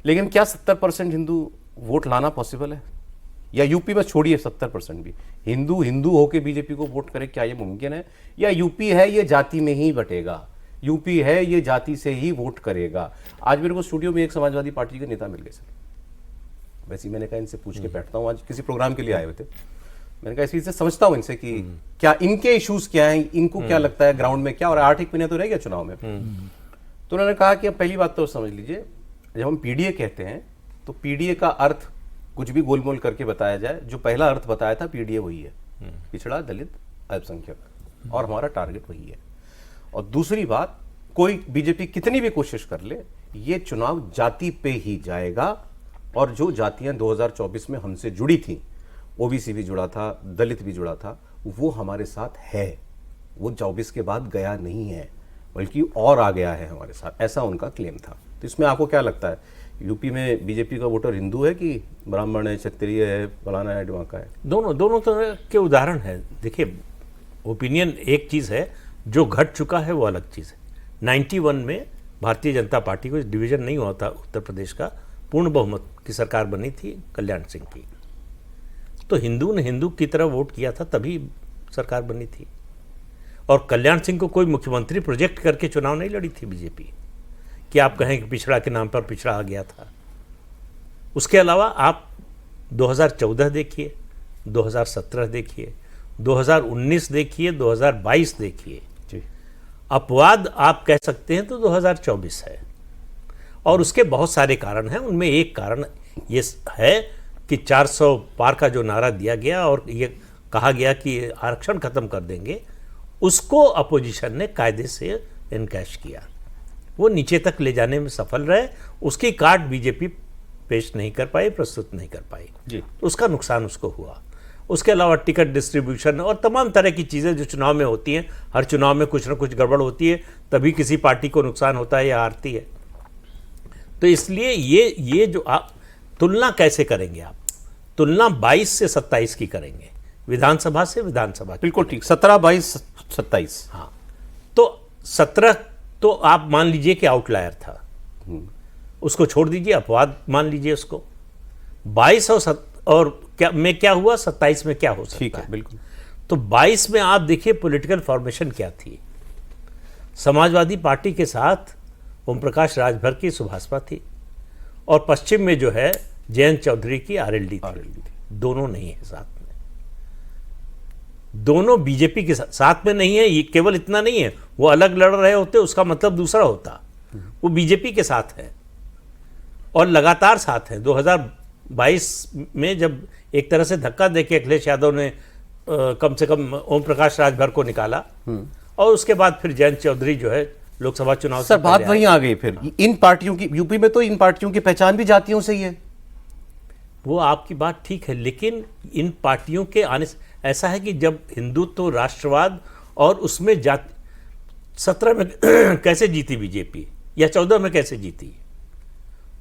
लेकिन क्या 70% हिंदू वोट लाना पॉसिबल है? या यूपी में छोड़िए 70% भी, हिंदू हिंदू होके बीजेपी को वोट करे, क्या ये मुमकिन है? या यूपी है ये जाति में ही बटेगा, यूपी है ये जाति से ही वोट करेगा? आज मेरे को स्टूडियो में एक समाजवादी पार्टी के नेता मिल गए सर, वैसे ही मैंने कहा इनसे पूछ के बैठता हूँ, आज किसी प्रोग्राम के लिए आए हुए थे, मैंने कहा इसी से समझता हूँ इनसे कि क्या इनके इश्यूज क्या हैं, इनको क्या लगता है ग्राउंड में क्या, और 8 महीने तो रह गया चुनाव में। तो उन्होंने कहा कि अब पहली बात तो समझ लीजिए, जब हम पीडीए कहते हैं तो पीडीए का अर्थ कुछ भी गोलमोल करके बताया जाए, जो पहला अर्थ बताया था पीडीए वही है, पिछड़ा, दलित, अल्पसंख्यक, और हमारा टारगेट वही है। और दूसरी बात, कोई बीजेपी कितनी भी कोशिश कर ले, ये चुनाव जाति पे ही जाएगा, और जो जातियां 2024 में हमसे जुड़ी थी, ओबीसी भी जुड़ा था, दलित भी जुड़ा था, वो हमारे साथ है, वो 24 के बाद गया नहीं है, बल्कि और आ गया है हमारे साथ, ऐसा उनका क्लेम था। तो इसमें आपको क्या लगता है, यूपी में बीजेपी का वोटर हिंदू है कि ब्राह्मण है, क्षत्रिय है, फलाना है, ढिमाका है? दोनों तरह के उदाहरण है। देखिए, ओपिनियन एक चीज़ है, जो घट चुका है वो अलग चीज़ है। 91 में भारतीय जनता पार्टी को डिवीज़न नहीं हुआ था, उत्तर प्रदेश का पूर्ण बहुमत की सरकार बनी थी कल्याण सिंह की, तो हिंदू ने हिंदू की तरह वोट किया था, तभी सरकार बनी थी। और कल्याण सिंह को कोई मुख्यमंत्री प्रोजेक्ट करके चुनाव नहीं लड़ी थी बीजेपी कि आप कहें कि पिछड़ा के नाम पर पिछड़ा आ गया था। उसके अलावा आप 2014 देखिए, 2017 देखिए, 2019 देखिए, 2022 देखिए, अपवाद आप कह सकते हैं तो 2024 है। और उसके बहुत सारे कारण हैं, उनमें एक कारण ये है कि 400 पार का जो नारा दिया गया और ये कहा गया कि आरक्षण खत्म कर देंगे, उसको अपोजिशन ने कायदे से इनकैश किया, वो नीचे तक ले जाने में सफल रहे, उसकी कार्ड बीजेपी पेश नहीं कर पाई, प्रस्तुत नहीं कर पाई जी, उसका नुकसान उसको हुआ। उसके अलावा टिकट डिस्ट्रीब्यूशन और तमाम तरह की चीज़ें जो चुनाव में होती हैं, हर चुनाव में कुछ ना कुछ गड़बड़ होती है, तभी किसी पार्टी को नुकसान होता है या हारती है। तो इसलिए ये जो आप तुलना कैसे करेंगे, आप तुलना 22 से 27 की करेंगे, विधानसभा से विधानसभा। बिल्कुल ठीक, 17, 22, 27। हाँ, तो 17 तो आप मान लीजिए कि आउटलायर था, उसको छोड़ दीजिए, अपवाद मान लीजिए उसको। 22 और क्या हुआ, 27 में क्या हो सकता है? ठीक है, बिल्कुल। तो 22 में आप देखिए पॉलिटिकल फॉर्मेशन क्या थी। समाजवादी पार्टी के साथ ओम प्रकाश राजभर की सुभाषपा थी, और पश्चिम में जो है जयंत चौधरी की आरएलडी थी। दोनों नहीं है साथ में, दोनों बीजेपी के साथ में नहीं है। ये केवल इतना नहीं है, वो अलग लड़ रहे होते उसका मतलब दूसरा होता, वो बीजेपी के साथ है और लगातार साथ है। 2022 में जब एक तरह से धक्का देके अखिलेश यादव ने कम से कम ओम प्रकाश राजभर को निकाला, और उसके बाद फिर जयंत चौधरी जो है लोकसभा चुनाव सर बात वहीं आ गई फिर, इन पार्टियों की, यूपी में तो इन पार्टियों की पहचान भी जातियों से ही है। वो आपकी बात ठीक है, लेकिन इन पार्टियों के आने से ऐसा है कि जब हिंदुत्व, राष्ट्रवाद और उसमें जाति, 17 में कैसे जीती बीजेपी या 14 में कैसे जीती,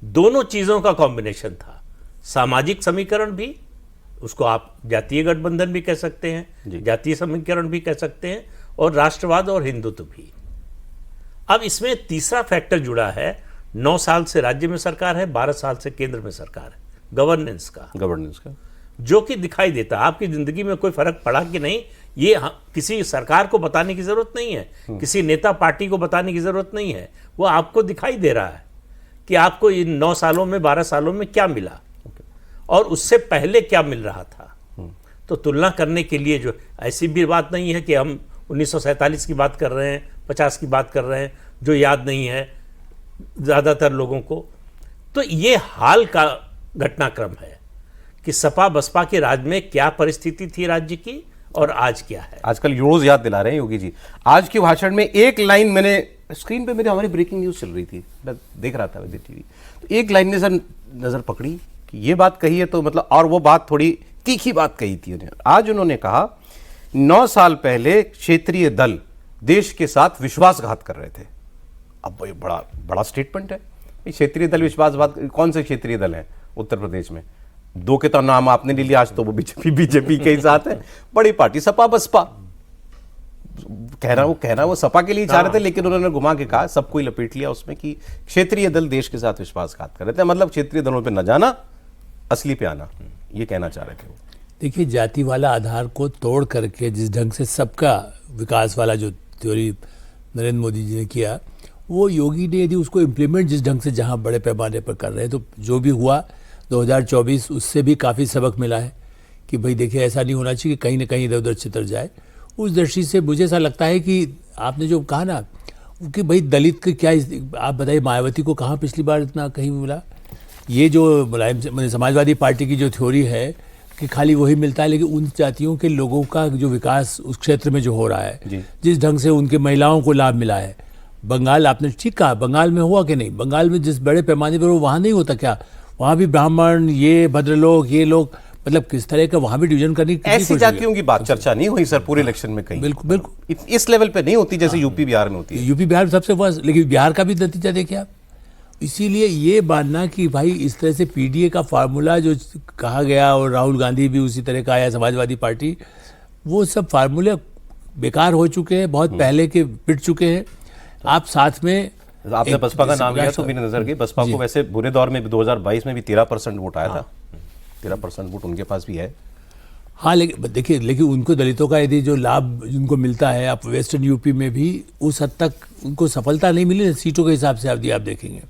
दोनों चीज़ों का कॉम्बिनेशन था। सामाजिक समीकरण भी, उसको आप जातीय गठबंधन भी कह सकते हैं, जातीय समीकरण भी कह सकते हैं, और राष्ट्रवाद और हिंदुत्व भी। अब इसमें तीसरा फैक्टर जुड़ा है, 9 साल से राज्य में सरकार है, 12 साल से केंद्र में सरकार है, गवर्नेंस का जो कि दिखाई देता है। आपकी जिंदगी में कोई फर्क पड़ा कि नहीं, ये किसी सरकार को बताने की जरूरत नहीं है, किसी नेता पार्टी को बताने की जरूरत नहीं है, वो आपको दिखाई दे रहा है कि आपको इन 9 सालों में, 12 सालों में क्या मिला और उससे पहले क्या मिल रहा था। तो तुलना करने के लिए जो, ऐसी भी बात नहीं है कि हम 1947 की बात कर रहे हैं, 50 की बात कर रहे हैं, जो याद नहीं है ज़्यादातर लोगों को। तो ये हाल का घटनाक्रम है कि सपा बसपा के राज में क्या परिस्थिति थी राज्य की और आज क्या है। आजकल यूरोज याद दिला रहे हैं योगी जी। आज के भाषण में एक लाइन, मैंने स्क्रीन पे मेरे, हमारी ब्रेकिंग न्यूज़ चल रही थी, मैं देख रहा था विद्युत टीवी, तो एक लाइन ने सर नज़र पकड़ी कि ये बात कही है, तो मतलब, और वो बात थोड़ी तीखी बात कही थी उन्हें। आज उन्होंने कहा 9 साल पहले क्षेत्रीय दल देश के साथ विश्वासघात कर रहे थे। अब ये बड़ा स्टेटमेंट है, क्षेत्रीय दल विश्वासघात, कौन से क्षेत्रीय दल हैं उत्तर प्रदेश में? 2 के तो नाम आपने ले लिया, आज तो वो बीजेपी के ही साथ है, बड़ी पार्टी सपा बसपा, कहना वो सपा के लिए चाह रहे थे, लेकिन उन्होंने घुमा के कहा, सबको ही लपेट लिया उसमें कि क्षेत्रीय दल देश के साथ विश्वासघात कर रहे थे, मतलब क्षेत्रीय दलों पे न जाना, असली पे आना, ये कहना चाह रहे थे वो। देखिए, जाति वाला आधार को तोड़ करके जिस ढंग से सबका विकास वाला जो थ्योरी नरेंद्र मोदी जी ने किया, वो योगी ने यदि उसको इम्प्लीमेंट जिस ढंग से जहाँ बड़े पैमाने पर कर रहे हैं, तो जो भी हुआ 2024 उससे भी काफ़ी सबक मिला है कि भाई देखिए, ऐसा नहीं होना चाहिए कि कहीं ना कहीं इधर उधर छितर जाए। उस दृष्टि से मुझे ऐसा लगता है कि आपने जो कहा ना कि भाई दलित के क्या, आप बताइए मायावती को कहाँ पिछली बार इतना कहीं मिला? ये जो मुलायम समाजवादी पार्टी की जो थ्योरी है कि खाली वही मिलता है, लेकिन उन जातियों के लोगों का जो विकास उस क्षेत्र में जो हो रहा है, जिस ढंग से उनके महिलाओं को लाभ मिला है, बंगाल आपने ठीक कहा, बंगाल में हुआ कि नहीं? बंगाल में जिस बड़े पैमाने पर, वो वहाँ नहीं होता क्या? वहाँ भी ब्राह्मण, ये भद्रलोक, ये लोग, मतलब किस तरह का वहाँ भी डिवीजन करने की ऐसी जातियों की बात चर्चा नहीं हुई सर पूरे इलेक्शन में कहीं। बिल्कुल बिल्कुल इस लेवल पे नहीं होती जैसे यूपी बिहार में होती है। यूपी बिहार में सबसे वर्स्ट, लेकिन बिहार का भी नतीजा देखिए आप। इसीलिए ये मानना कि भाई इस तरह से पीडीए का फार्मूला जो कहा गया, और राहुल गांधी भी उसी तरह का आया, समाजवादी पार्टी, वो सब फार्मूले बेकार हो चुके हैं, बहुत पहले के पिट चुके हैं। आप साथ में आपने बसपा का नाम लिया तो मेरी नजर गई, बसपा को वैसे बुरे दौर में 2022 में भी 13% वोट आया था, 13% वोट उनके पास भी है। हाँ, लेकिन देखिए, लेकिन उनको दलितों का यदि जो लाभ उनको मिलता है, आप वेस्टर्न यूपी में भी उस हद तक उनको सफलता नहीं मिली सीटों के हिसाब से, आप देखेंगे।